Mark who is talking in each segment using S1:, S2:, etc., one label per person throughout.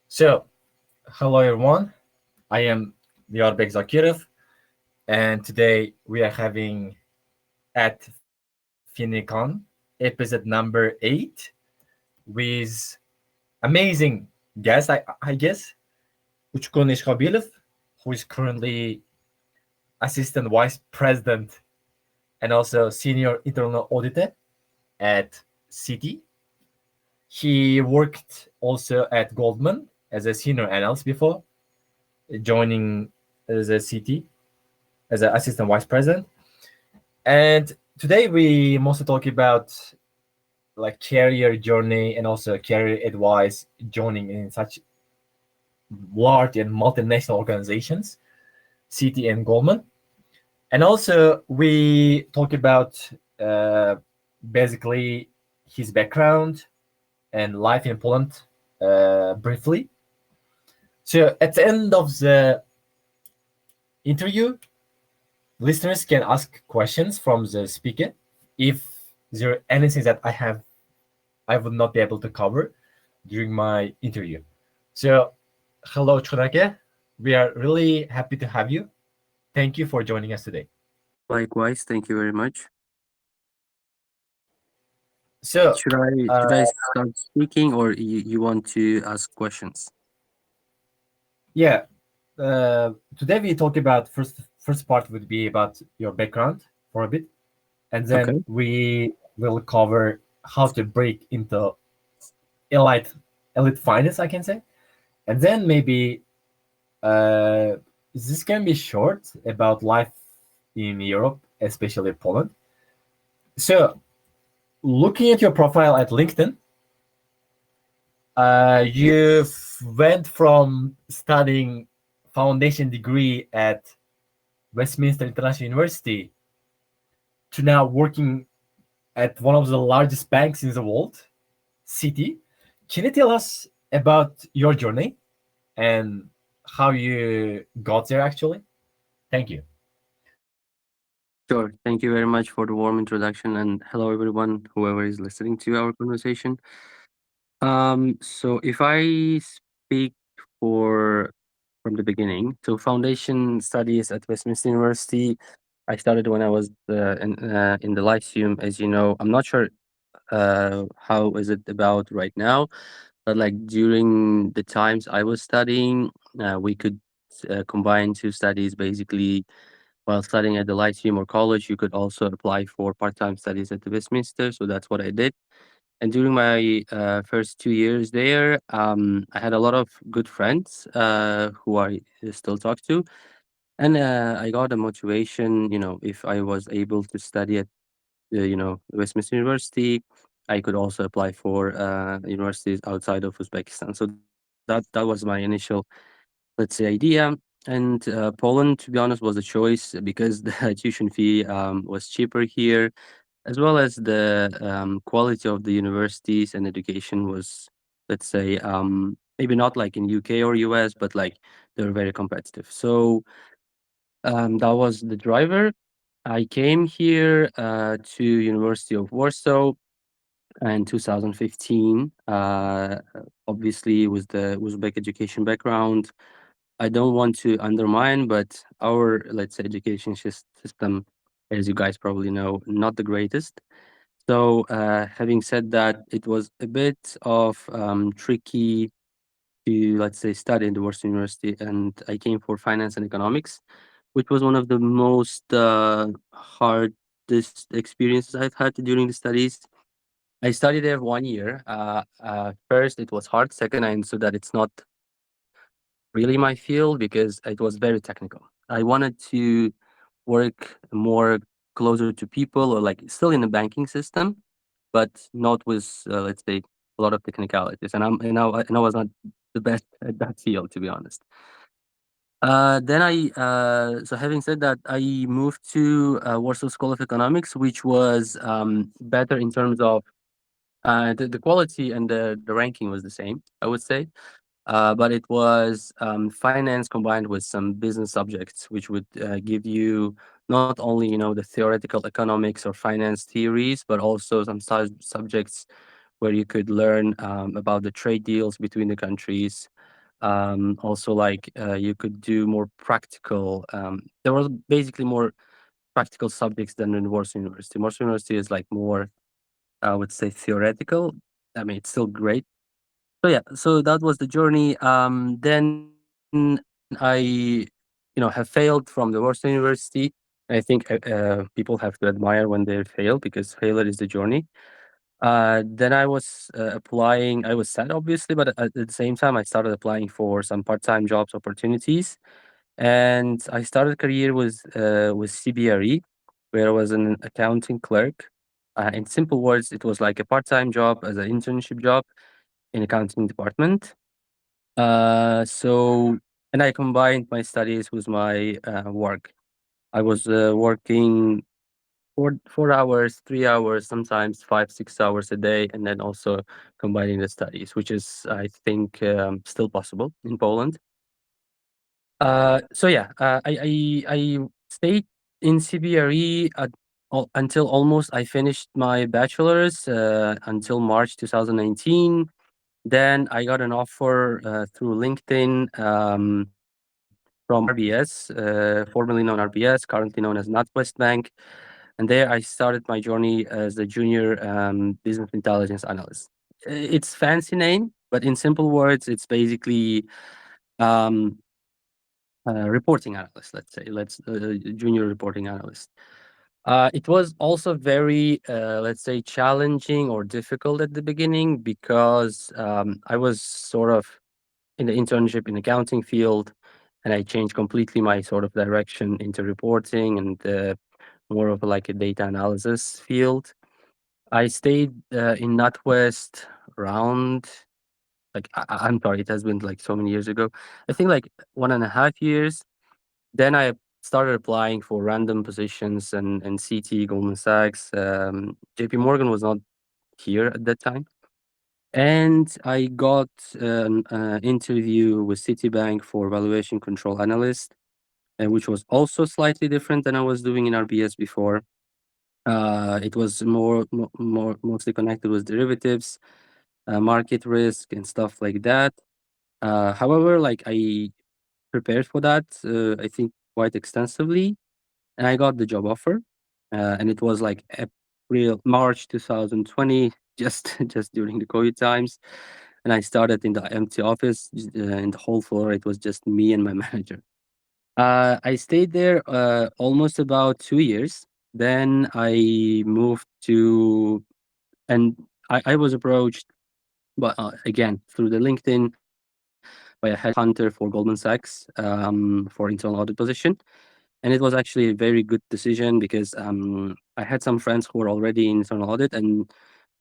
S1: So, hello everyone. I am the Audit Executive, and today we are having at FinEcon episode number 8 with amazing guest, I guess, Uchkun Eshkobilov, who is currently Assistant Vice President and also Senior Internal Auditor at Citi. He worked also at Goldman as a Senior Analyst before joining the Citi as an Assistant Vice President. And today we mostly talk about like career journey and also career advice joining in such large and multinational organizations, Citi and Goldman. And also we talk about basically his background and life in Poland briefly. So at the end of the interview, listeners can ask questions from the speaker if there are anything that I would not be able to cover during my interview. So, hello, Chonake. We are really happy to have you. Thank you for joining us today.
S2: Likewise, thank you very much.
S1: So,
S2: Should I start speaking, or you want to ask questions?
S1: yeah, today we talk about first part would be about your background for a bit, and then
S2: Okay.
S1: we will cover how to break into elite finance, I can say, and then maybe this can be short about life in Europe, especially Poland. So, looking at your profile at LinkedIn, you went from studying foundation degree at Westminster International University to now working at one of the largest banks in the world, Citi. Can you tell us about your journey and how you got there actually? Thank you.
S2: Sure. Thank you very much for the warm introduction, and hello everyone, whoever is listening to our conversation. So if I speak for from the beginning, so foundation studies at Westminster University, I started when I was in the Lyceum. As you know, I'm not sure how is it about right now, but like during the times I was studying, we could combine two studies basically. While studying at the Lyceum or college, you could also apply for part-time studies at the Westminster. So that's what I did. And during my first 2 years there, I had a lot of good friends who I still talk to. And I got a motivation, if I was able to study at, Westminster University, I could also apply for universities outside of Uzbekistan. So that was my initial, let's say, idea. And Poland, to be honest, was a choice because the tuition fee was cheaper here, as well as the quality of the universities and education was, let's say, maybe not like in UK or US, but like they were very competitive. So that was the driver. I came here to University of Warsaw in 2015. Obviously, with the Uzbek education background, I don't want to undermine, but our, let's say, education system, as you guys probably know, not the greatest. So, having said that, it was a bit of tricky to, let's say, study in the Warsaw University, and I came for finance and economics, which was one of the most hardest experiences I've had during the studies. I studied there 1 year. First, it was hard. Second, I understood that it's not really my field because it was very technical. I wanted to work more closer to people, or like still in the banking system, but not with, let's say, a lot of technicalities. And I was not the best at that field, to be honest. So having said that, I moved to Warsaw School of Economics, which was better in terms of the quality, and the ranking was the same, I would say. But it was finance combined with some business subjects, which would give you not only the theoretical economics or finance theories, but also some subjects where you could learn about the trade deals between the countries. Also, like you could do more practical. There was basically more practical subjects than in Warsaw University. Warsaw University is like more, I would say, theoretical. I mean, it's still great. So yeah, so that was the journey. Then I, have failed from the Warsaw University. I think people have to admire when they fail because failure is the journey. Then I was applying. I was sad, obviously, but at the same time, I started applying for some part-time jobs opportunities, and I started career with CBRE, where I was an accounting clerk. In simple words, it was like a part-time job as an internship job in accounting department. So and I combined my studies with my work. I was working 4 hours, 3 hours, sometimes 5, 6 hours a day, and then also combining the studies, which is, I think, still possible in Poland. So yeah, I stayed in CBRE until almost I finished my bachelor's until March 2019. Then I got an offer through LinkedIn from RBS, formerly known RBS, currently known as NatWest Bank. And there I started my journey as a junior business intelligence analyst. It's fancy name, but in simple words, it's basically um, reporting analyst, let's say, junior reporting analyst. It was also very, let's say, challenging or difficult at the beginning because I was sort of in the internship in accounting field, and I changed completely my sort of direction into reporting and more of like a data analysis field. I stayed in NatWest around I'm sorry, it has been like so many years ago. I think like 1.5 years. Then I started applying for random positions and Citi, Goldman Sachs, JP Morgan was not here at that time. And I got an interview with Citibank for valuation control analyst, which was also slightly different than I was doing in RBS before. It was more mostly connected with derivatives, market risk, and stuff like that. However, like I prepared for that, I think quite extensively, and I got the job offer, and it was like March 2020, just during the COVID times, and I started in the empty office, in the whole floor. It was just me and my manager. I stayed there almost about 2 years. Then I moved to, and I was approached, but again through the LinkedIn by a headhunter for Goldman Sachs for internal audit position. And it was actually a very good decision because I had some friends who were already in internal audit, and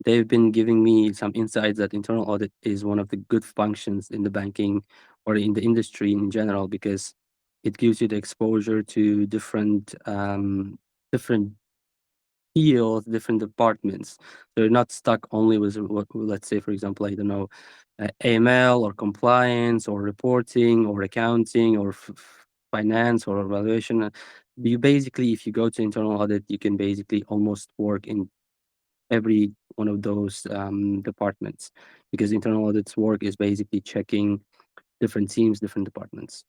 S2: they've been giving me some insights that internal audit is one of the good functions in the banking or in the industry in general because it gives you the exposure to different fields, different departments. So you're not stuck only with let's say, for example, I don't know, AML or compliance or reporting or accounting or finance or valuation. You basically, if you go to internal audit, you can basically almost work in every one of those departments because internal audit's work is basically checking different teams, different departments.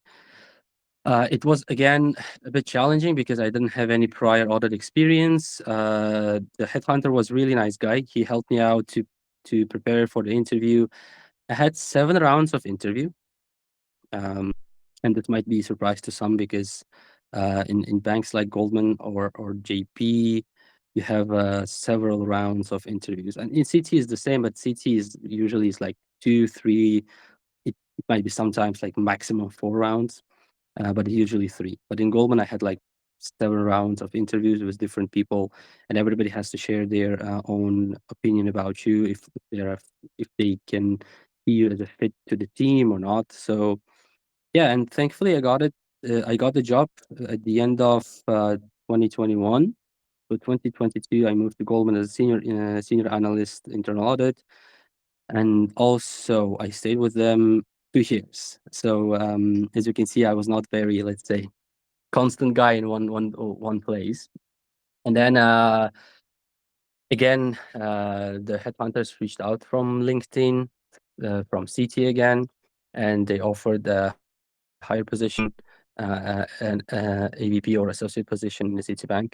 S2: It was again a bit challenging because I didn't have any prior audit experience. The headhunter was a really nice guy. He helped me out to prepare for the interview. I had 7 rounds of interview, and it might be a surprise to some because in banks like Goldman or JP, you have several rounds of interviews, and in CT is the same, but CT is usually is like 2, 3. It might be sometimes like maximum 4 rounds, but usually 3. But in Goldman, I had like 7 rounds of interviews with different people, and everybody has to share their own opinion about you if they can see you as a fit to the team or not. So yeah, and thankfully I got it. I got the job at the end of 2021. So 2022, I moved to Goldman as a senior analyst, internal audit, and also I stayed with them 2 years. So as you can see, I was not very, let's say, constant guy in one place. And then again, the headhunters reached out from LinkedIn, from Citi again, and they offered a higher position, an AVP or associate position in the Citibank.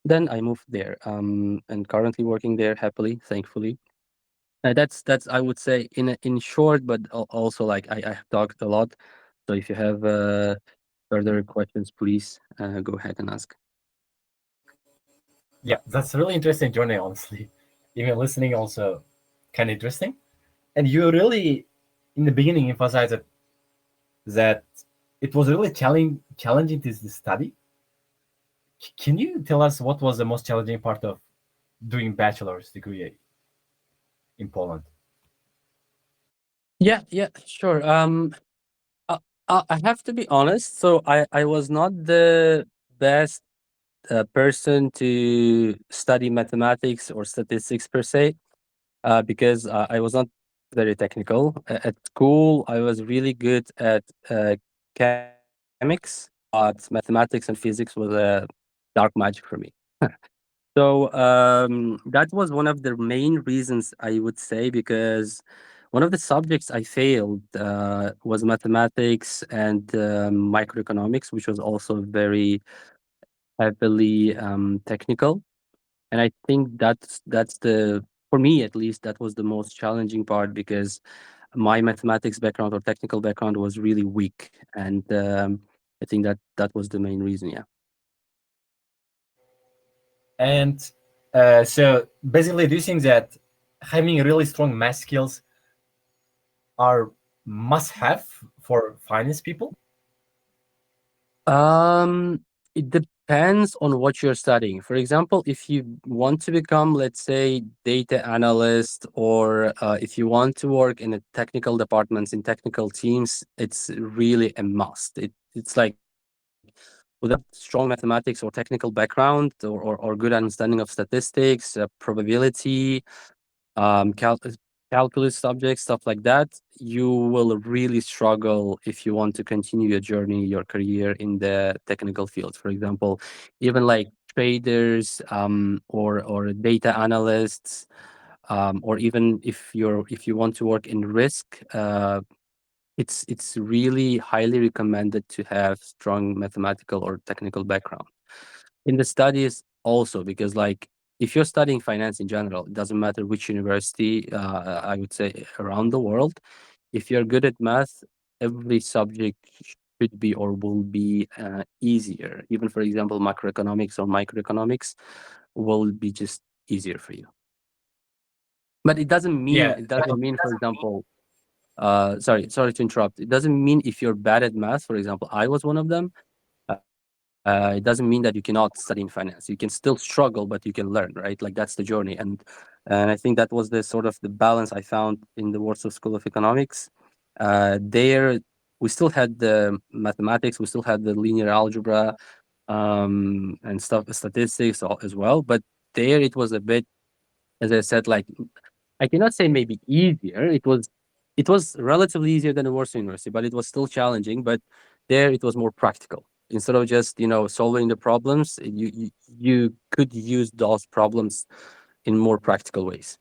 S2: Then I moved there, and currently working there happily, thankfully. That's I would say in short, but also like I have talked a lot. So if you have further questions, please go ahead and ask.
S1: Yeah, that's a really interesting journey, honestly. Even listening also kind of interesting. And you really, in the beginning, emphasized that it was really challenging this study. Can you tell us what was the most challenging part of doing bachelor's degree in Poland?
S2: Yeah, sure. I, I have to be honest. So I was not the best person to study mathematics or statistics per se, because I was not very technical. At school, I was really good at chemics, but mathematics and physics was a dark magic for me. So that was one of the main reasons I would say, because one of the subjects I failed was mathematics and microeconomics, which was also very heavily technical. And I think that's the for me at least that was the most challenging part, because my mathematics background or technical background was really weak, and I think that was the main reason. Yeah.
S1: And so basically, do you think that having really strong math skills are must have for finance people?
S2: Um, it depends on what you're studying. For example, if you want to become, let's say, data analyst, or if you want to work in a technical departments in technical teams, it's really a must. It's like without strong mathematics or technical background, or good understanding of statistics, probability, um, cal- uh, calculus subjects, stuff like that, you will really struggle if you want to continue your journey, your career in the technical fields. For example, even like traders, or data analysts, or even if you want to work in risk, it's really highly recommended to have strong mathematical or technical background in the studies also, because like if you're studying finance in general, it doesn't matter which university, I would say around the world, if you're good at math, every subject should be or will be easier. Even for example, macroeconomics or microeconomics will be just easier for you. But
S1: Yeah,
S2: it doesn't mean, for example, sorry to interrupt, it doesn't mean if you're bad at math, for example I was one of them, it doesn't mean that you cannot study in finance. You can still struggle, but you can learn, right? Like that's the journey. And I think that was the sort of the balance I found in the Warsaw School of Economics. There, we still had the mathematics, we still had the linear algebra, and stuff, statistics as well. But there, it was a bit, as I said, like I cannot say maybe easier. It was relatively easier than the Warsaw University, but it was still challenging. But there it was more practical. Instead of just solving the problems, you could use those problems in more practical ways.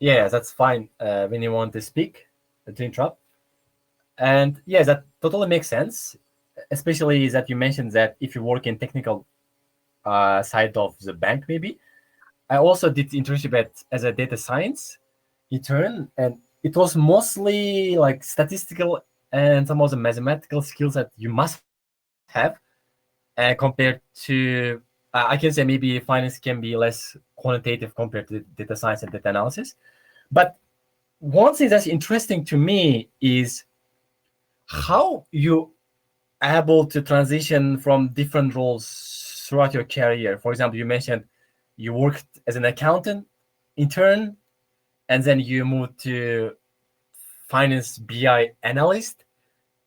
S1: yeah, that's fine when you want to speak, to interrupt. And yes, that totally makes sense, especially that you mentioned that if you work in technical side of the bank, maybe. I also did internship as a data science intern, and it was mostly like statistical and some of the mathematical skills that you must have, compared to I can say maybe finance can be less quantitative compared to data science and data analysis. But one thing that's interesting to me is how you able to transition from different roles throughout your career. For example, you mentioned you worked as an accountant intern, and then you moved to finance BI analyst,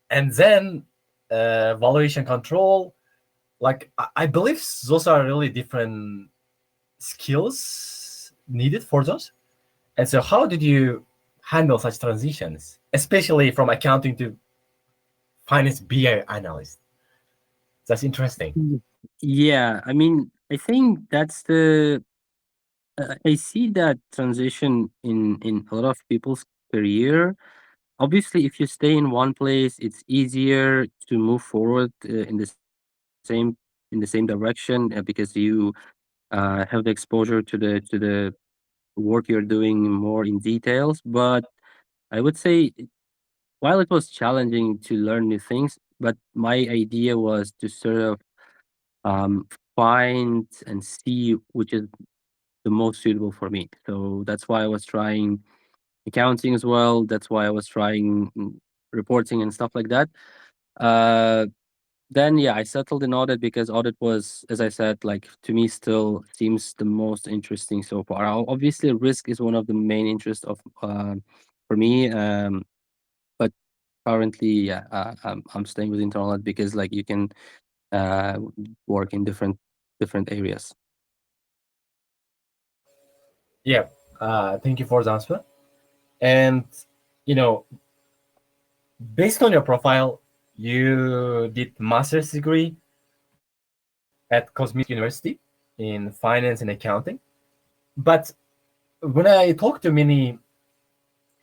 S1: and then valuation control. Like I believe those are really different skills needed for those. And so, how did you handle such transitions, especially from accounting to finance BI analyst. That's interesting.
S2: Mm. Yeah, I mean, I think that's the I see that transition in a lot of people's career. Obviously, if you stay in one place, it's easier to move forward in the same direction because you have the exposure to the work you're doing more in details. But I would say, while it was challenging to learn new things, but my idea was to sort of um, find and see which is the most suitable for me. So that's why I was trying accounting as well. That's why I was trying reporting and stuff like that. Uh, then yeah, I settled in audit because audit was, as I said, like to me still seems the most interesting so far. Obviously, risk is one of the main interests of for me. But currently, yeah, I'm staying with internal audit because like you can uh, work in different areas.
S1: Yeah. Thank you for the answer. And you know, based on your profile, you did master's degree at Cosmic University in finance and accounting. But when I talk to many,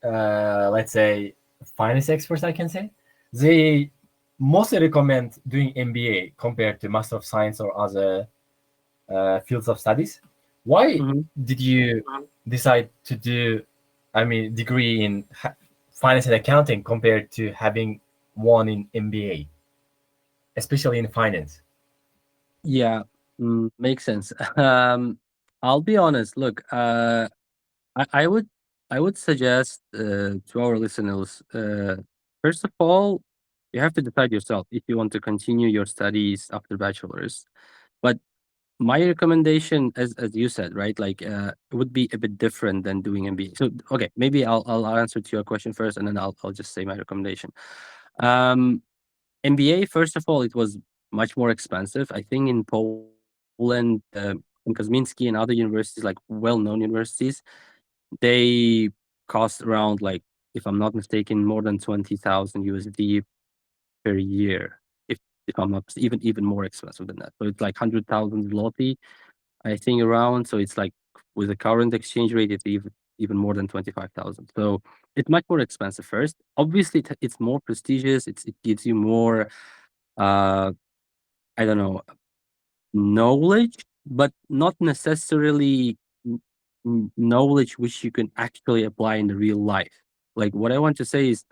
S1: let's say, finance experts, I can say they mostly recommend doing MBA compared to Master of Science or other fields of studies. Why
S2: Mhm.
S1: did you decide to do, I mean, degree in finance and accounting compared to having one in MBA, especially in finance?
S2: Yeah, makes sense. I'll be honest. Look, I would suggest to our listeners, first of all, you have to decide yourself if you want to continue your studies after bachelor's. But my recommendation, as you said, right, like it would be a bit different than doing MBA. So okay, maybe I'll answer to your question first, and then I'll just say my recommendation. Um, MBA, first of all, it was much more expensive. I think in Poland, in Kosminski and other universities, like well-known universities, they cost around like, if I'm not mistaken, more than 20,000 USD per year. If I'm not even more expensive than that. So it's like 100,000 zloty, I think around. So it's like with the current exchange rate, it's even more than 25,000. So it's much more expensive first. Obviously, it's more prestigious. It gives you more, uh, I don't know, knowledge, but not necessarily knowledge which you can actually apply in the real life. Like what I want to say is,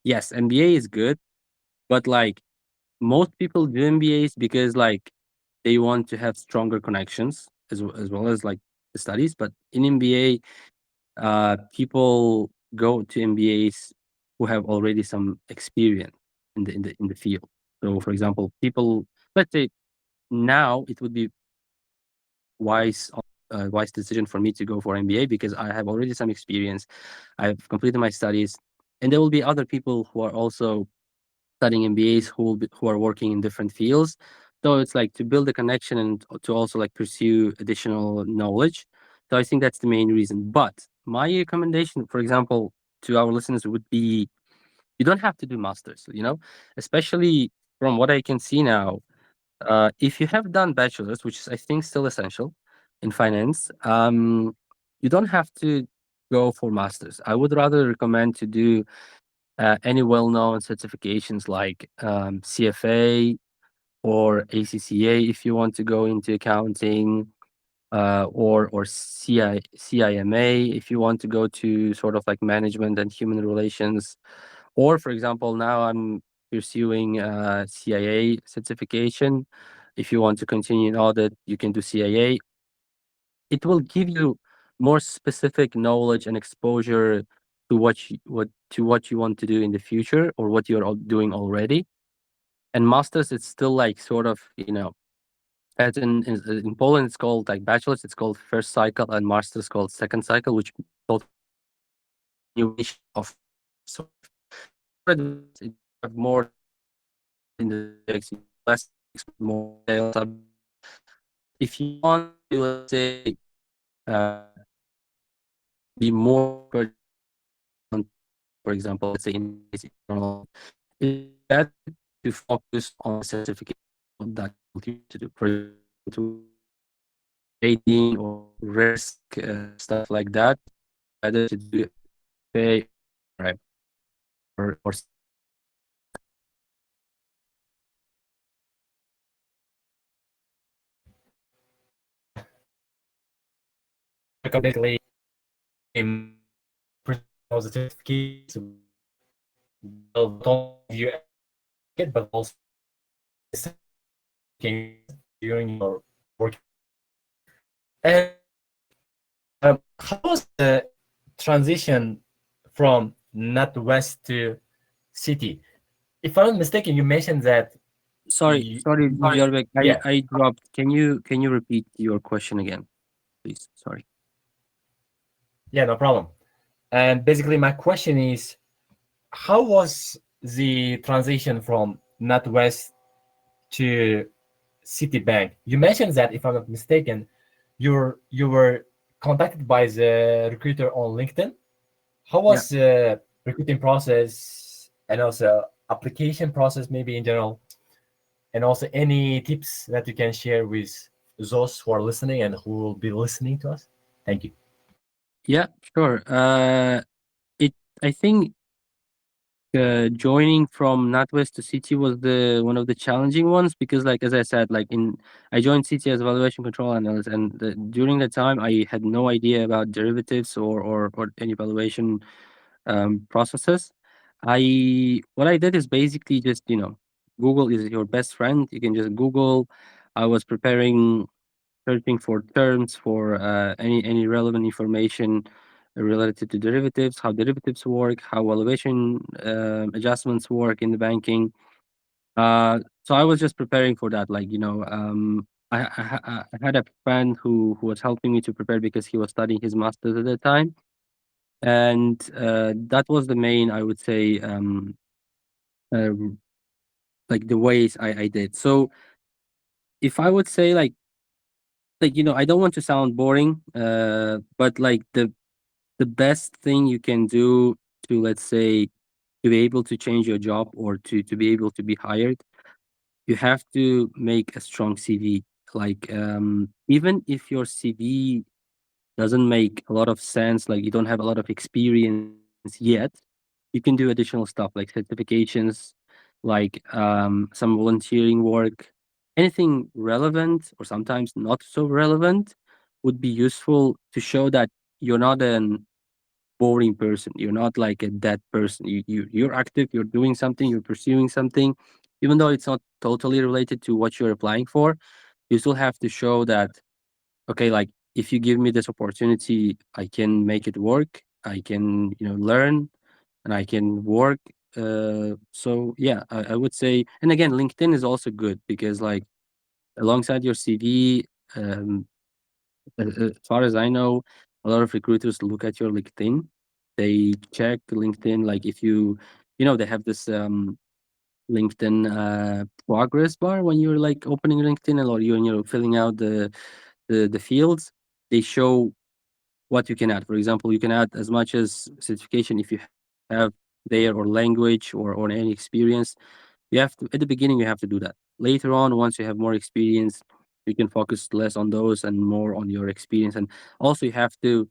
S2: yes, MBA is good, but like most people do MBAs because like they want to have stronger connections as well as like the studies. But in MBA, people go to MBAs who have already some experience in the field. So, for example, people, let's say now it would be wise decision for me to go for MBA because I have already some experience. I've completed my studies, and there will be other people who are also studying MBAs who are working in different fields. So it's like to build a connection and to also like pursue additional knowledge. So I think that's the main reason. But my recommendation, for example, to our listeners would be you don't have to do masters, especially from what I can see now. If you have done bachelor's, which is I think still essential in finance, you don't have to go for masters. I would rather recommend to do any well-known certifications like CFA or ACCA if you want to go into accounting, or CIMA if you want to go to sort of like management and human relations. Or, for example, now I'm pursuing CIA certification. If you want to continue in audit, you can do CIA. It will give you more specific knowledge and exposure to what you want to do in the future or what you're doing already. And masters, it's still like sort of, as in Poland, it's called like bachelor's, it's called first cycle, and master's called second cycle, which totally means like continuation of masters. So for advanced, you have more knowledge in the subjects, you have less exposure, more detailed subjects. But if you want to, let's say, uh, be more expert in one topic, for example, let's say in this case, internal audit, it's better to focus on the certificate that you want to do. For example, if you want to work in trading or risk stuff like that, rather to do FA or
S1: Basically, all the certificates will not only give you it, but also during your work. And how was the transition from NatWest to Citi? If I'm not mistaken, you mentioned that
S2: sorry,
S1: you,
S2: sorry, Jarbek,
S1: yeah,
S2: I dropped. Can you repeat your question again, please? Sorry.
S1: yeah, no problem. And basically, my question is, how was the transition from NatWest to Citibank? You mentioned that, if I'm not mistaken, you were contacted by the recruiter on LinkedIn. How
S2: Yeah.
S1: was the recruiting process and also application process, maybe in general, and also any tips that you can share with those who are listening and who will be listening to us? Thank you.
S2: Yeah, sure. It I think joining from NatWest to Citi was the one of the challenging ones because, like as I said, I joined Citi as valuation control analyst, and during that time I had no idea about derivatives or any valuation processes. What I did is basically just Google is your best friend. You can just Google. I was searching for terms for any relevant information related to derivatives, how derivatives work, how valuation adjustments work in the banking. So I was just preparing for that. I had a friend who was helping me to prepare because he was studying his master's at the time, and that was the main, I would say, um, like the ways I did. So if I would say I don't want to sound boring, but like the best thing you can do to, let's say, to be able to change your job or to be able to be hired, you have to make a strong CV. Even if your CV doesn't make a lot of sense, like you don't have a lot of experience yet, you can do additional stuff like certifications, some volunteering work, anything relevant or sometimes not so relevant would be useful to show that you're not an boring person. You're not like a dead person. You're active. You're doing something. You're pursuing something, even though it's not totally related to what you're applying for. You still have to show that, okay, like if you give me this opportunity, I can make it work. I can learn, and I can work. So yeah, I would say, and again, LinkedIn is also good because like alongside your CV, um, as far as I know, a lot of recruiters look at your LinkedIn. They check LinkedIn, like if they have this LinkedIn progress bar when you're like opening LinkedIn or you're filling out the fields. They show what you can add. For example, you can add as much as certification if you have there, or language or any experience. You have to, at the beginning you have to do that. Later on, once you have more experience, you can focus less on those and more on your experience. And also you have to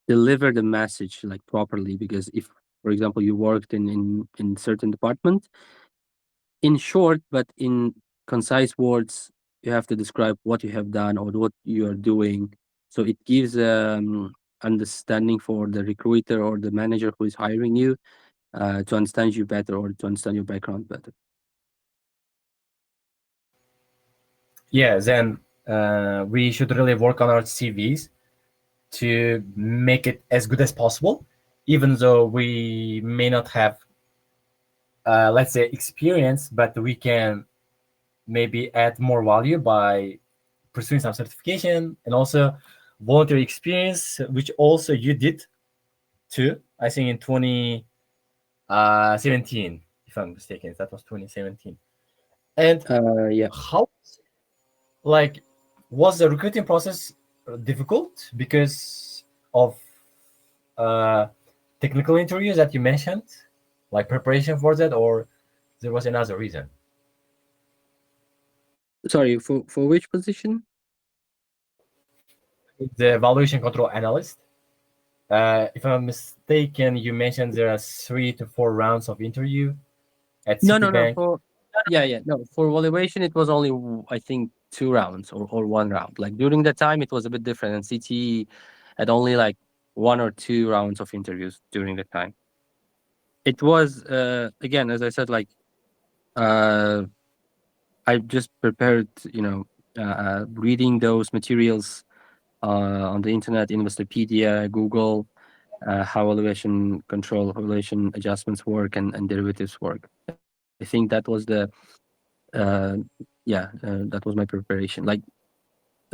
S2: deliver the message like properly, because if, for example, you worked in certain department, in short but in concise words, you have to describe what you have done or what you are doing, so it gives understanding for the recruiter or the manager who is hiring you, to understand you better or to understand your background better.
S1: Yeah, then we should really work on our CVs to make it as good as possible, even though we may not have, let's say, experience, but we can maybe add more value by pursuing some certification and also voluntary experience, which also you did too. I think in 2017, if I'm mistaken, that was 2017. And
S2: Yeah.
S1: how, like, was the recruiting process difficult because of uh, technical interviews that you mentioned, like preparation for that, or there was another reason.
S2: Sorry, for which position?
S1: The valuation control analyst. If I'm mistaken, you mentioned there are 3 to 4 rounds of interview at
S2: No, no, no.
S1: Citibank.
S2: No. For valuation, it was only I think 2 rounds or 1 round. Like during that time, it was a bit different, and CT had only like 1 or 2 rounds of interviews during the time. It was again, as I said, like uh, I just prepared, reading those materials on the internet, Investopedia, Google, how valuation control, valuation adjustments work, and derivatives work. I think that was the uh, that was my preparation. Like,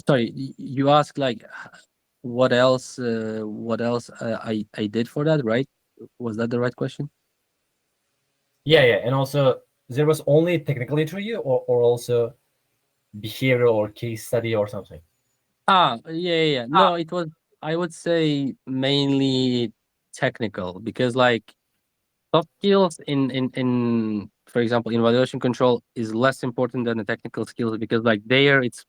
S2: sorry, you asked like what else I did for that, right? Was that the right question?
S1: Yeah, yeah, and also there was only technical interview, or also behavioral or case study or something.
S2: Yeah. No, it was, I would say, mainly technical because like soft skills in for example in valuation control is less important than the technical skills because like there it's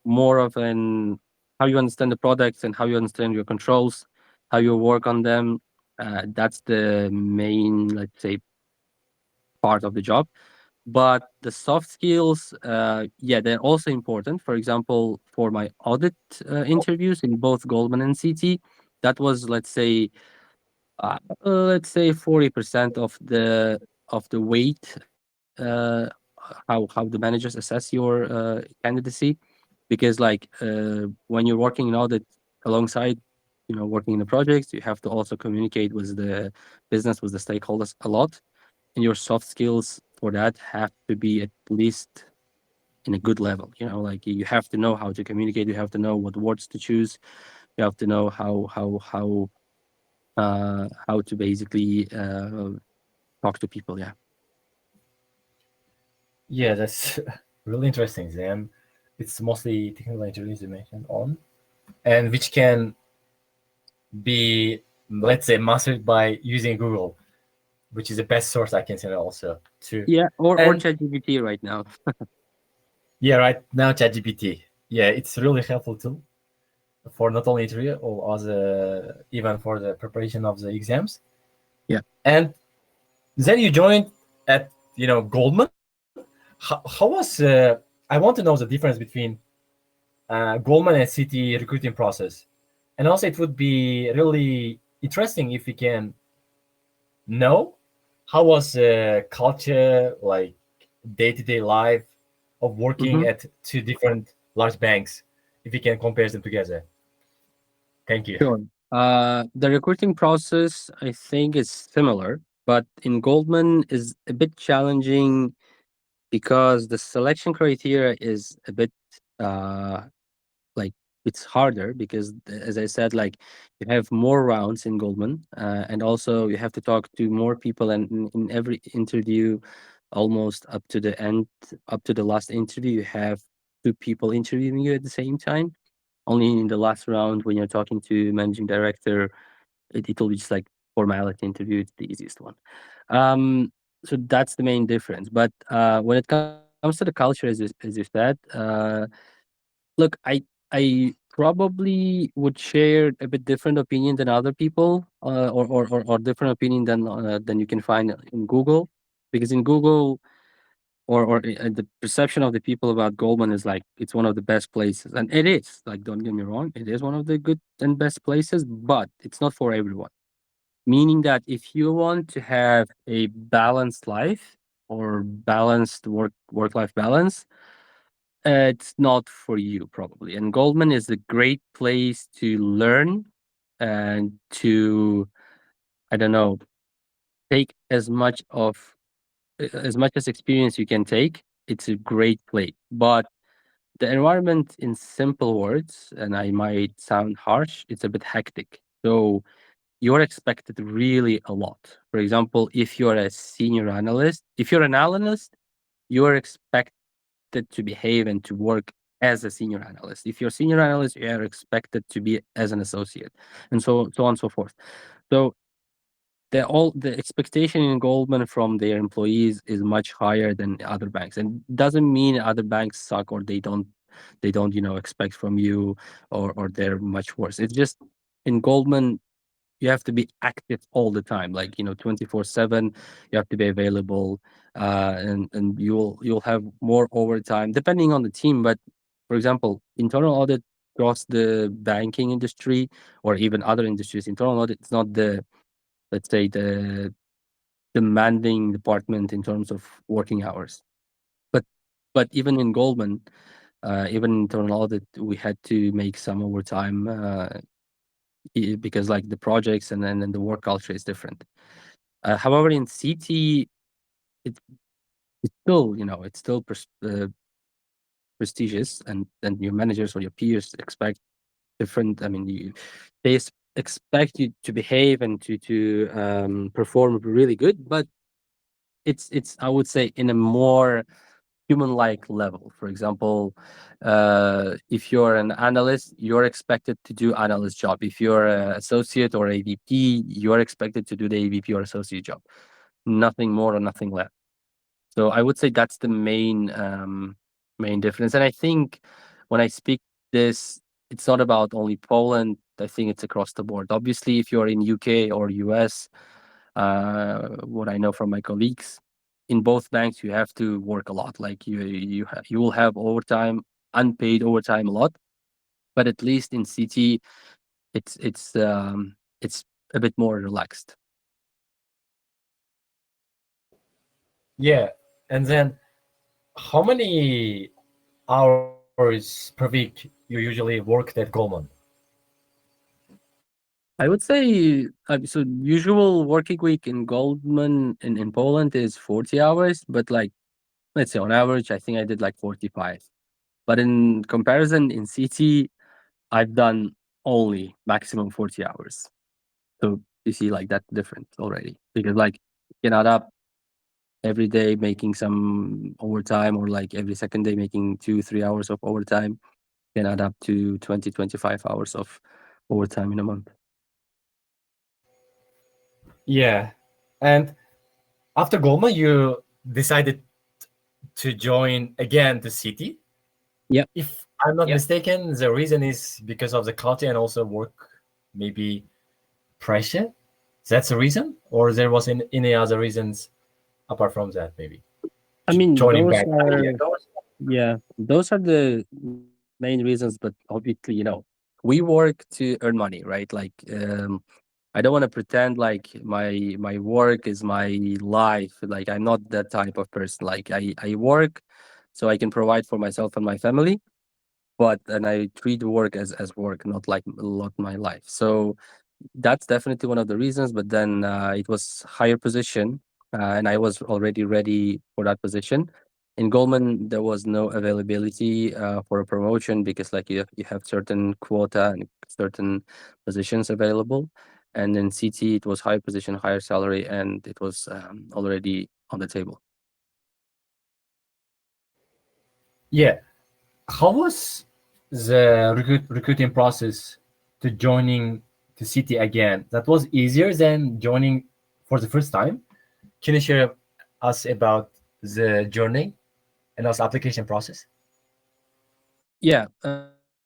S2: more of an how you understand the products and how you understand your controls, how you work on them. That's the main, let's say, part of the job. But the soft skills, yeah, they're also important. For example, for my audit interviews in both Goldman and CT, that was, let's say 40% of the weight, how the managers assess your candidacy, because like when you're working in audit alongside, working in the projects, you have to also communicate with the business, with the stakeholders a lot, and your soft skills for that have to be at least in a good level. Like you have to know how to communicate, you have to know what words to choose, you have to know how to basically talk to people. Yeah.
S1: Yeah, that's really interesting, Zam. It's mostly technical interviews you mentioned on, and which can be, let's say, mastered by using Google, which is the best source I can say also too.
S2: Yeah, or
S1: And
S2: ChatGPT right now.
S1: yeah, right now ChatGPT, yeah, it's really helpful tool for not only interview or as even for the preparation of the exams.
S2: Yeah.
S1: And then you joined at Goldman. How was I want to know the difference between Goldman and Citi recruiting process, and also it would be really interesting if we can know how was culture, like day-to-day life of working
S2: Hmm.
S1: at 2 different large banks, if we can compare them together. Thank you.
S2: Sure. The recruiting process, I think, is similar, but in Goldman is a bit challenging because the selection criteria is a bit uh, like it's harder because, as I said, like you have more rounds in Goldman, and also you have to talk to more people, and in every interview, almost up to the end, up to the last interview, you have two people interviewing you at the same time. Only in the last round, when you're talking to managing director, it will be just like formality interview. It's the easiest one. Um, so that's the main difference. But when it comes to the culture, as you said, look, I probably would share a bit different opinion than other people, or different opinion than you can find in Google, because in Google, or the perception of the people about Goldman is like it's one of the best places, and it is. Like, don't get me wrong, it is one of the good and best places, but it's not for everyone. Meaning that if you want to have a balanced life or balanced work life balance, it's not for you probably. And Goldman is a great place to learn and to, I don't know, take as much as experience you can take. It's a great place, but the environment, in simple words, and I might sound harsh, it's a bit hectic. So you're expected really a lot. For example, if you're a senior analyst, if you're an analyst, you're expected to behave and to work as a senior analyst. If you're a senior analyst, you are expected to be as an associate, and so on and so forth. So the expectation in Goldman from their employees is much higher than other banks, and doesn't mean other banks suck or they don't expect from you, or they're much worse. It's just in Goldman you have to be active all the time, like 24/7. You have to be available, and you'll have more overtime depending on the team. But for example, internal audit across the banking industry or even other industries, internal audit is not the, let's say, the demanding department in terms of working hours. But even in Goldman, even internal audit, we had to make some overtime, because like the projects and the work culture is different. However, in CT, it, it's still prestigious, and your managers or your peers expect different. I mean, expect you to behave and to perform really good, but it's I would say in a more human-like level. For example, if you're an analyst, you're expected to do analyst job. If you're an associate or AVP, you're expected to do the AVP or associate job. Nothing more or nothing less. So I would say that's the main difference. And I think when I speak this, it's not about only Poland. I think it's across the board. Obviously, if you're in UK or US, what I know from my colleagues, in both banks, you have to work a lot. Like you will have overtime, unpaid overtime a lot. But at least in CT, it's a bit more relaxed.
S1: Yeah, and then how many hours per week you usually worked at Goldman?
S2: I would say, so usual working week in Goldman in Poland is 40 hours, but like, let's say on average, I think I did like 45. But in comparison, in CT, I've done only maximum 40 hours. So you see, like, that's different already, because like you can add up every day making some overtime, or like every second day making 2-3 hours of overtime, can add up to 20-25 hours of overtime in a month.
S1: Yeah, and after Goldman, you decided to join again the city.
S2: Yep.
S1: If I'm not mistaken, the reason is because of the culture and also work, maybe pressure. That's the reason, or there was any other reasons apart from that, maybe
S2: I mean,
S1: joining
S2: those
S1: back.
S2: are, yeah, those are the main reasons. But obviously, we work to earn money, right? Like, I don't want to pretend like my work is my life. Like, I'm not that type of person. Like, I work so I can provide for myself and my family, and I treat work as work, not like not my life. So that's definitely one of the reasons. But then it was higher position, and I was already ready for that position. In Goldman, there was no availability for a promotion, because like you have certain quota and certain positions available. And in CT, it was higher position, higher salary, and it was already on the table.
S1: Yeah, how was the recruiting process to joining the city again? That was easier than joining for the first time. Can you share us about the journey and also application process?
S2: Yeah,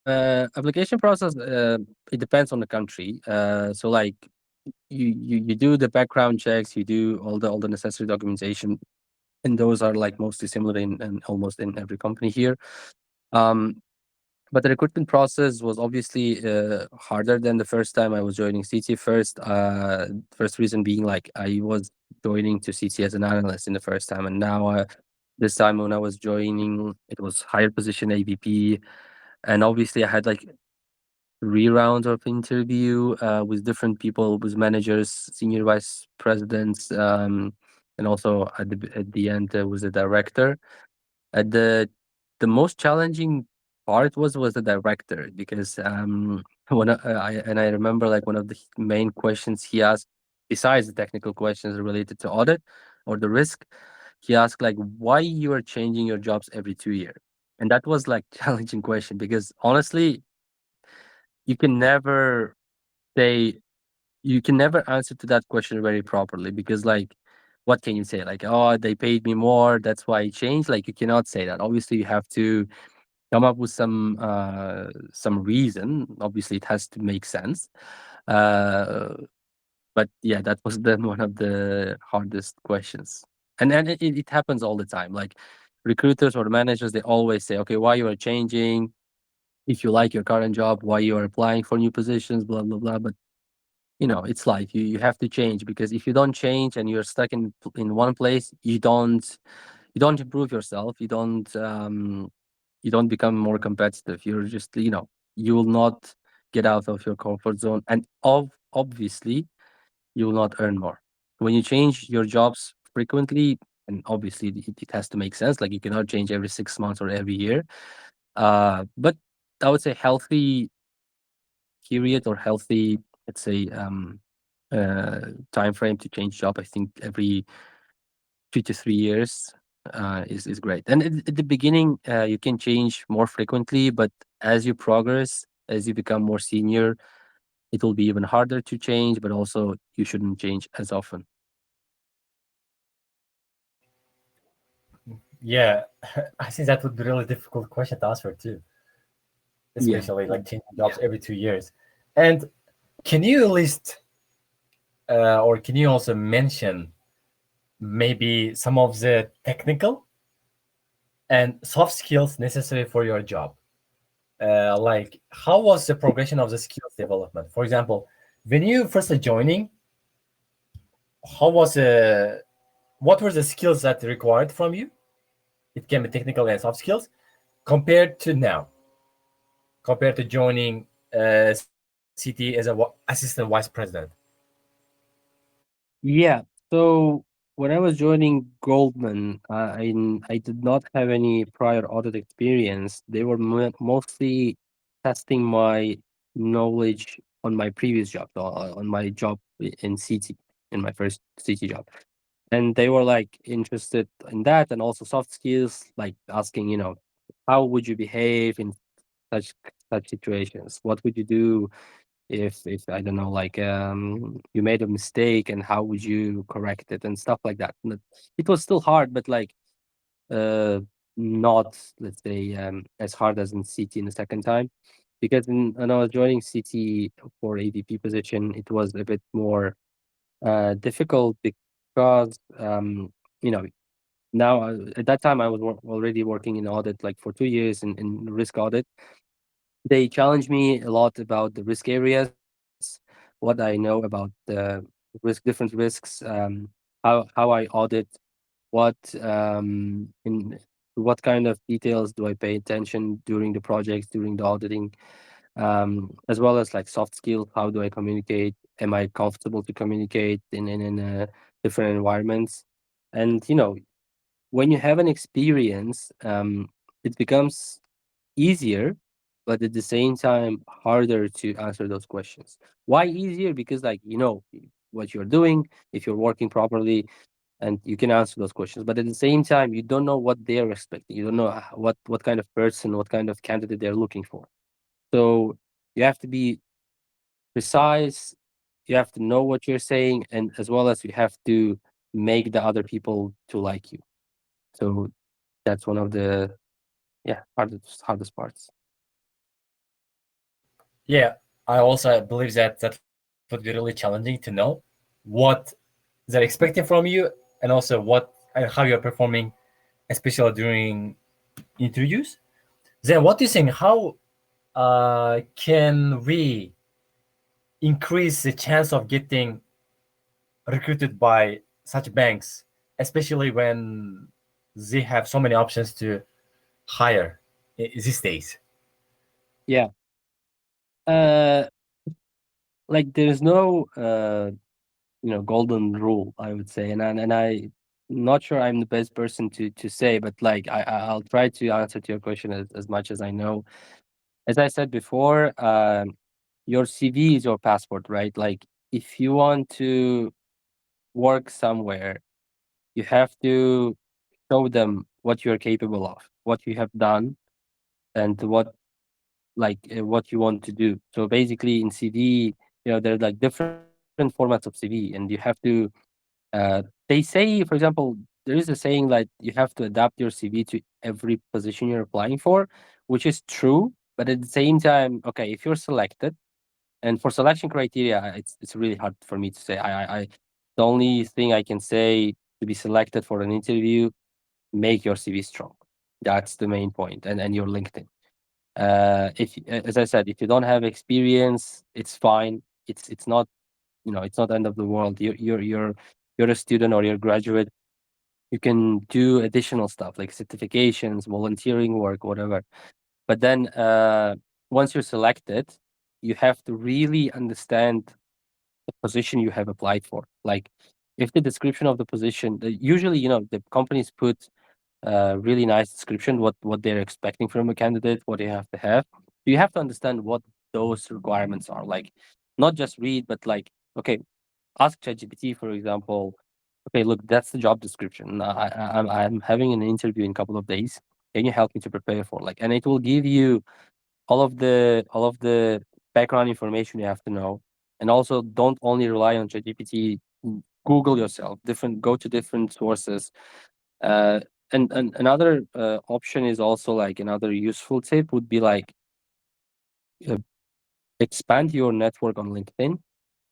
S2: application process. It depends on the country. So like you do the background checks, you do all the necessary documentation, and those are like mostly similar in almost in every company here. Um, but the recruitment process was obviously harder than the first time I was joining CT. First reason being, like, I was joining to CT as an analyst in the first time, and now this time when I was joining, it was higher position AVP, and obviously I had like 3 rounds of interview with different people, with managers, senior vice presidents, and also at the end was the director. At the most challenging part was the director, because I remember, like, one of the main questions he asked, besides the technical questions related to audit or the risk, he asked like, why you are changing your jobs every 2 years. And that was like challenging question, because honestly, you can never say you can never answer to that question very properly because like what can you say? Like, oh, they paid me more, that's why I changed. Like you cannot say that. Obviously, you have to come up with some reason. Obviously, it has to make sense. Uh, but yeah, that was then one of the hardest questions. And it happens all the time. Like recruiters or managers, they always say, okay, why you are changing? If you like your current job, why you are applying for new positions, blah blah blah. But it's life. You have to change because if you don't change and you're stuck in one place, you don't improve yourself. You don't become more competitive. You're just you will not get out of your comfort zone, and obviously you will not earn more when you change your jobs frequently. And obviously it has to make sense. Like you cannot change every 6 months or every year. But I would say healthy period or healthy, let's say, time frame to change job. I think every 2 to 3 years is great. And at the beginning, you can change more frequently, but as you progress, as you become more senior, it will be even harder to change. But also, you shouldn't change as often.
S1: Yeah, I think that would be a really difficult question to answer too,
S2: Yeah.
S1: especially like changing jobs every 2 years. And can you list or can you also mention maybe some of the technical and soft skills necessary for your job? Like, how was the progression of the skills development? For example, when you first joining, how was what were the skills that required from you? It can be technical and soft skills compared to now, compared to joining Citi as a assistant vice president.
S2: Yeah. So when I was joining Goldman, I did not have any prior audit experience. They were mostly testing my knowledge on my previous job, on my job in Citi, in my first Citi job. And they were like interested in that and also soft skills, like asking, how would you behave in such such situations? What would you do if I don't know, like you made a mistake and how would you correct it and stuff like that. It was still hard, but like uh not, let's say, as hard as in CT in the second time. Because when I was joining CT for AVP position, it was a bit more difficult because you know now at that time I was already working in audit like for 2 years in risk audit. They challenged me a lot about the risk areas, what I know about the different risks, how I audit, what in what kind of details do I pay attention during the projects, during the auditing, as well as like soft skills. How do I communicate? Am I comfortable to communicate in different environments? And when you have an experience, it becomes easier, but at the same time harder to answer those questions. Why easier? Because like what you're doing, if you're working properly, and you can answer those questions. But at the same time, you don't know what they're expecting. You don't know what kind of person, what kind of candidate they're looking for. So you have to be precise. You have to know what you're saying, and as well as you have to make the other people to like you. So that's one of the hardest parts.
S1: Yeah, I also believe that that would be really challenging to know what they're expecting from you, and also what and how you're performing, especially during interviews. Then, what do you think? How can we increase the chance of getting recruited by such banks, especially when they have so many options to hire these days?
S2: Yeah. Uh, like there's no golden rule, I would say, and I not sure I'm the best person to say, but like I'll try to answer to your question as much as I know. As I said before, your CV is your passport, right? Like if you want to work somewhere, you have to show them what you're capable of, what you have done, and what you want to do. So basically, in CV, there's like different parts. different formats of CV, and you have to. They say, for example, there is a saying like you have to adapt your CV to every position you're applying for, which is true. But at the same time, okay, if you're selected, and for selection criteria, it's really hard for me to say. The only thing I can say to be selected for an interview, make your CV strong. That's the main point, and your LinkedIn. If as I said, if you don't have experience, it's fine. It's not, it's not the end of the world. You're a student or you're a graduate. You can do additional stuff like certifications, volunteering work, whatever. But then once you're selected, you have to really understand the position you have applied for. Like if the description of the position, usually, the companies put really nice description, what they're expecting from a candidate, what they have to have. You have to understand what those requirements are. Like not just read, but like, okay, ask ChatGPT, for example. Okay, look, that's the job description. I'm having an interview in a couple of days. Can you help me to prepare for, like, and it will give you all of the background information you have to know. And also don't only rely on ChatGPT. Google yourself, go to different sources. Uh, and another option is also, like, another useful tip would be like, uh, expand your network on LinkedIn,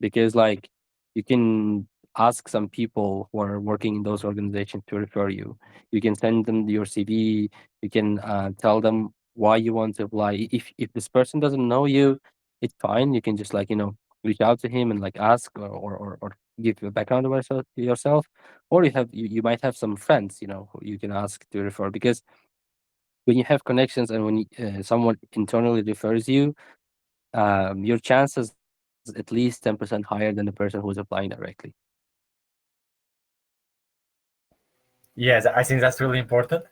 S2: because like you can ask some people who are working in those organizations to refer you. You can send them your CV. You can tell them why you want to apply. If this person doesn't know you, it's fine. You can just, like, reach out to him and like ask, or give a background about yourself. Or you might have some friends, who you can ask to refer, because when you have connections and when someone internally refers you, your chances at least 10% higher than the person who's applying directly.
S1: Yes, I think that's really important,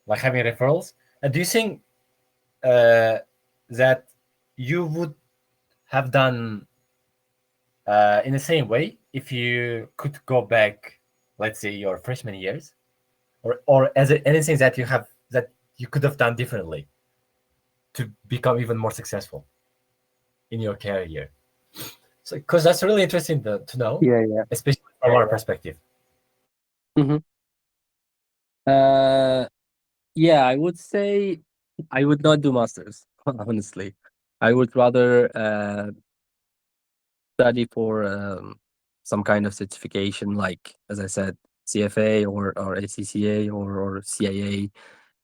S1: like having referrals. And do you think uh, that you would have done in the same way if you could go back, let's say your freshman years, or as anything that you could have done differently to become even more successful in your career? So, because that's really interesting to know,
S2: Yeah, yeah.
S1: especially from our perspective.
S2: Hmm. Uh, yeah, I would say I would not do masters. Honestly, I would rather study for some kind of certification, like, as I said, CFA or ACCA or CIA,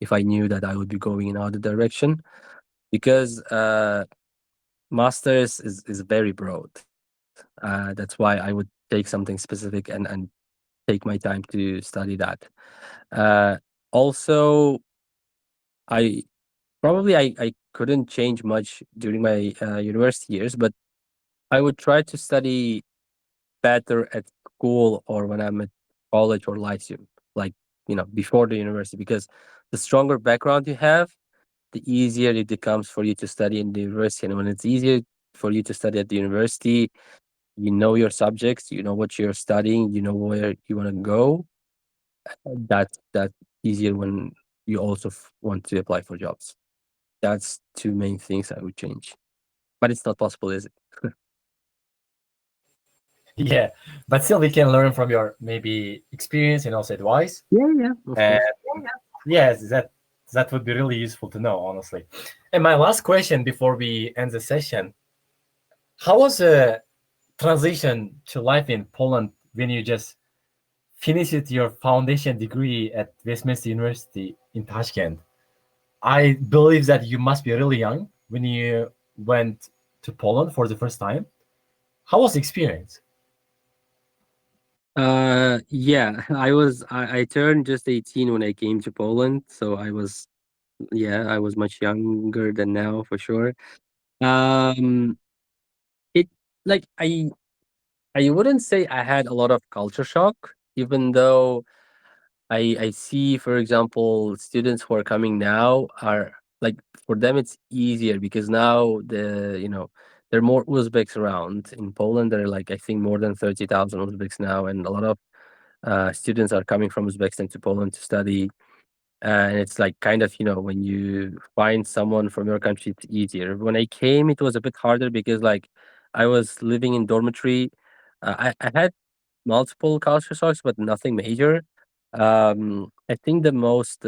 S2: if I knew that I would be going in other direction, because masters is very broad. That's why I would take something specific and take my time to study that. Uh, Also, I I couldn't change much during my university years, but I would try to study better at school or when I'm at college or lyceum, like, before the university, because the stronger background you have, the easier it becomes for you to study in the university. And when it's easier for you to study at the university, you know your subjects, you know what you're studying, you know where you want to go. That's easier when you also want to apply for jobs. That's two main things I would change, but it's not possible, is it?
S1: Yeah, but still, we can learn from your maybe experience and also advice.
S2: Yeah, yeah, of
S1: And
S2: course.
S1: yes, that would be really useful to know, honestly. And my last question before we end the session: how was the transition to life in Poland when you just finished your foundation degree at Westminster University in Tashkent? I believe that you must be really young when you went to Poland for the first time. How was the experience?
S2: Yeah, I turned just 18 when I came to Poland, so I was much younger than now, for sure. Um, it like I wouldn't say I had a lot of culture shock, even though I see, for example, students who are coming now are like, for them it's easier because now there are more Uzbeks around. In Poland, there are, like, I think more than 30,000 Uzbeks now, and a lot of students are coming from Uzbekistan to Poland to study. And it's like, kind of, when you find someone from your country, it's easier. When I came, it was a bit harder because, like, I was living in dormitory. I had multiple culture shocks, but nothing major. I think the most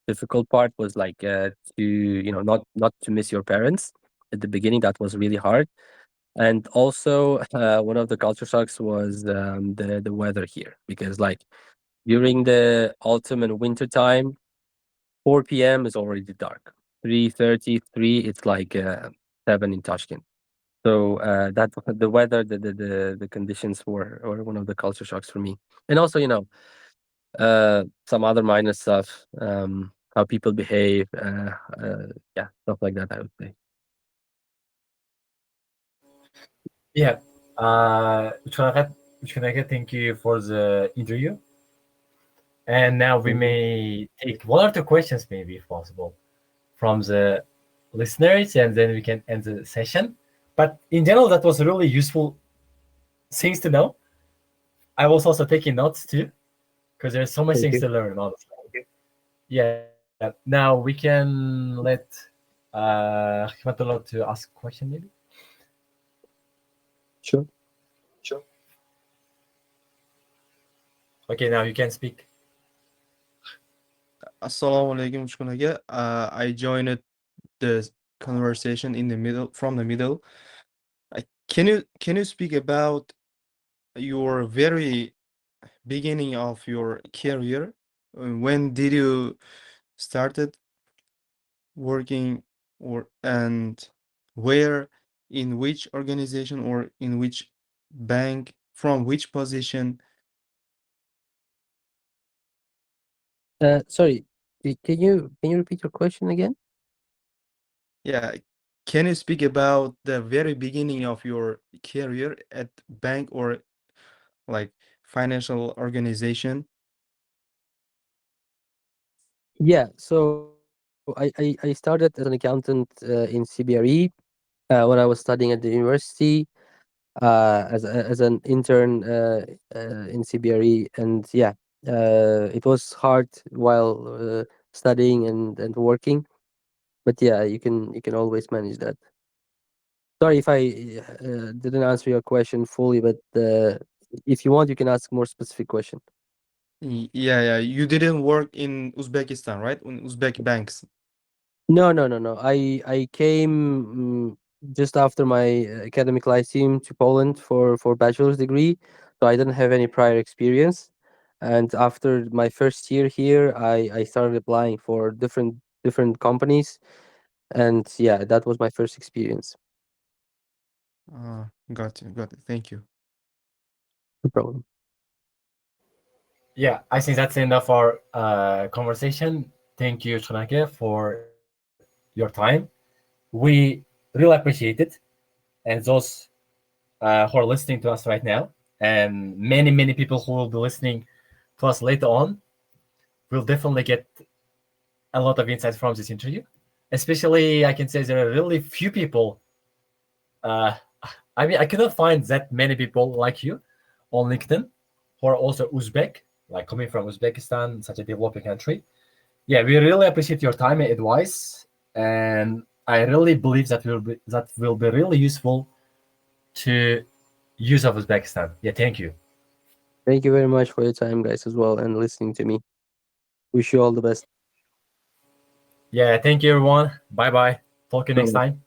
S2: difficult part was like to not to miss your parents at the beginning. That was really hard. And also, one of the culture shocks was the weather here, because like during the autumn and winter time, 4 p.m. is already dark. 3:33, it's like 7 in Tashkent. So that the weather, the conditions were one of the culture shocks for me. And also, some other minor stuff, how people behave, yeah, stuff like that, I would say.
S1: Yeah. Uchkun, thank you for the interview. And now we
S2: Thank you.
S1: may take one or two questions, maybe if possible, from the listeners, and then we can end the session. But in general, that was really useful things to know. I was also taking notes too, because there's so much
S2: Thank
S1: things
S2: you.
S1: to learn, honestly. Yeah. Now we can let Hikmatullah to ask question, maybe.
S2: Sure.
S1: Okay, now you can speak.
S3: Assalamu alaikum, Uchkun Ege. I joined the conversation in the middle, from the middle. Can you speak about your very beginning of your career? When did you started working, or and where, in which organization, or in which bank, from which position?
S2: Sorry, can you repeat your question again?
S3: Yeah. Can you speak about the very beginning of your career at bank or like financial organization?
S2: Yeah, so I started as an accountant in CBRE when I was studying at the university as an intern in CBRE, and yeah, it was hard while studying and working, but yeah, you can always manage that. Sorry if I didn't answer your question fully, but if you want, you can ask more specific question.
S3: Yeah, yeah. You didn't work in Uzbekistan, right? In Uzbek banks.
S2: No, no, no, no. I came just after my academic lyceum to Poland for bachelor's degree, so I didn't have any prior experience. And after my first year here, I started applying for different companies, and yeah, that was my first experience.
S3: Got you, got it. Thank you.
S2: No problem.
S1: Yeah, I think that's the end of our conversation. Thank you, Tsunake, for your time. We really appreciate it. And those who are listening to us right now, and many people who will be listening to us later on, will definitely get a lot of insights from this interview. Especially, I can say there are really few people. Uh, I mean, I cannot find that many people like you on LinkedIn who are also Uzbek, like coming from Uzbekistan, such a developing country. Yeah, we really appreciate your time and advice, and I really believe that will be really useful to use of Uzbekistan. Yeah, thank you.
S2: Thank you very much for your time, guys, as well, and listening to me. Wish you all the best.
S1: Yeah, thank you everyone. Bye bye. Talk to you next
S2: Bye.
S1: time.